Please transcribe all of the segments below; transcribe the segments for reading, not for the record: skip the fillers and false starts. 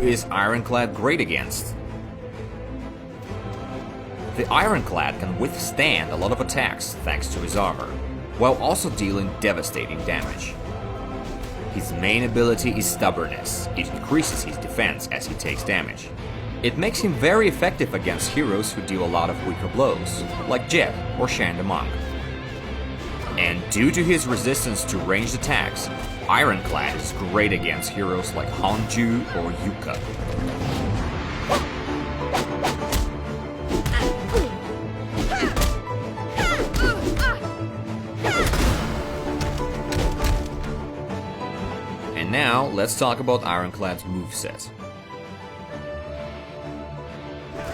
is Ironclad great against? The Ironclad can withstand a lot of attacks thanks to his armor, while also dealing devastating damage. His main ability is Stubbornness. It increases his defense as he takes damage. It makes him very effective against heroes who deal a lot of weaker blows, like Jeb or Shan the Monk. And due to his resistance to ranged attacks, Ironclad is great against heroes like Hanju or Yuka. And now, let's talk about Ironclad's moveset.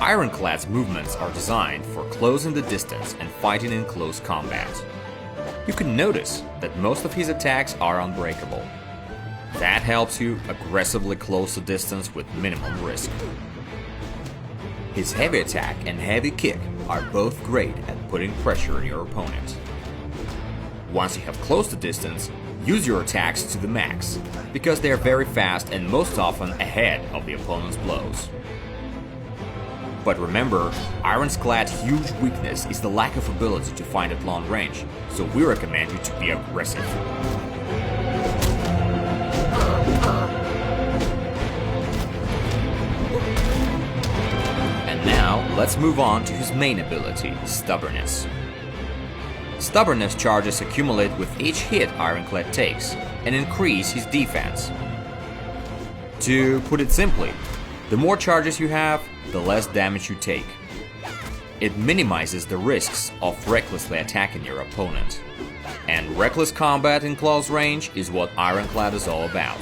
Ironclad's movements are designed for closing the distance and fighting in close combat. You can notice that most of his attacks are unbreakable. That helps you aggressively close the distance with minimum risk. His heavy attack and heavy kick are both great at putting pressure on your opponent. Once you have closed the distance, use your attacks to the max, because they are very fast and most often ahead of the opponent's blows. But remember, Ironclad's huge weakness is the lack of ability to find at long range, so we recommend you to be aggressive. And now, let's move on to his main ability, Stubbornness. Stubbornness charges accumulate with each hit Ironclad takes, and increase his defense. To put it simply, the more charges you have, the less damage you take. It minimizes the risks of recklessly attacking your opponent. And reckless combat in close range is what Ironclad is all about.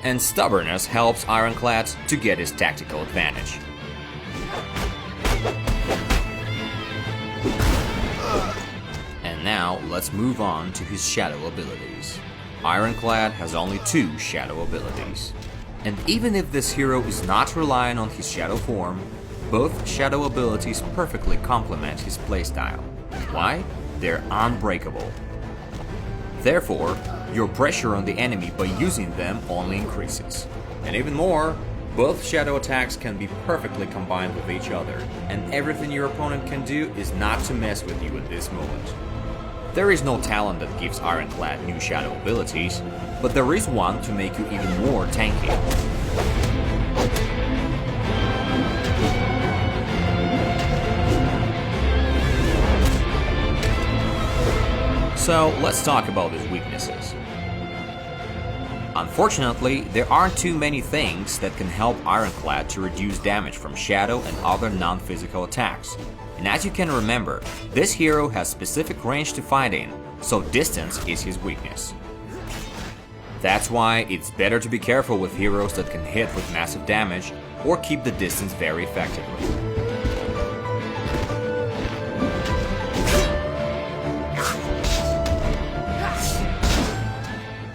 And Stubbornness helps Ironclad to get his tactical advantage. And now, let's move on to his shadow abilities. Ironclad has only 2 shadow abilities. And even if this hero is not relying on his shadow form, both shadow abilities perfectly complement his playstyle. Why? They're unbreakable. Therefore, your pressure on the enemy by using them only increases. And even more, both shadow attacks can be perfectly combined with each other, and everything your opponent can do is not to mess with you at this moment. There is no talent that gives Ironclad new shadow abilities, but there is one to make you even more tanky. So let's talk about his weaknesses. Unfortunately, there aren't too many things that can help Ironclad to reduce damage from shadow and other non-physical attacks. And as you can remember, this hero has specific range to fight in, so distance is his weakness. That's why it's better to be careful with heroes that can hit with massive damage or keep the distance very effectively.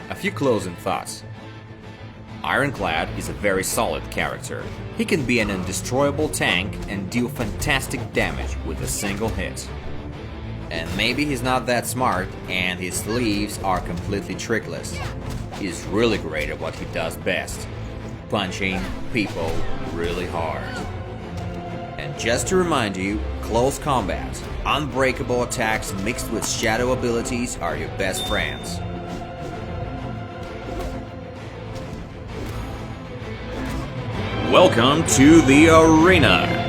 A few closing thoughts. Ironclad is a very solid character. He can be an undestroyable tank and deal fantastic damage with a single hit. And maybe he's not that smart and his sleeves are completely trickless. He's really great at what he does best, punching people really hard. And just to remind you, close combat, unbreakable attacks mixed with shadow abilities are your best friends. Welcome to the arena!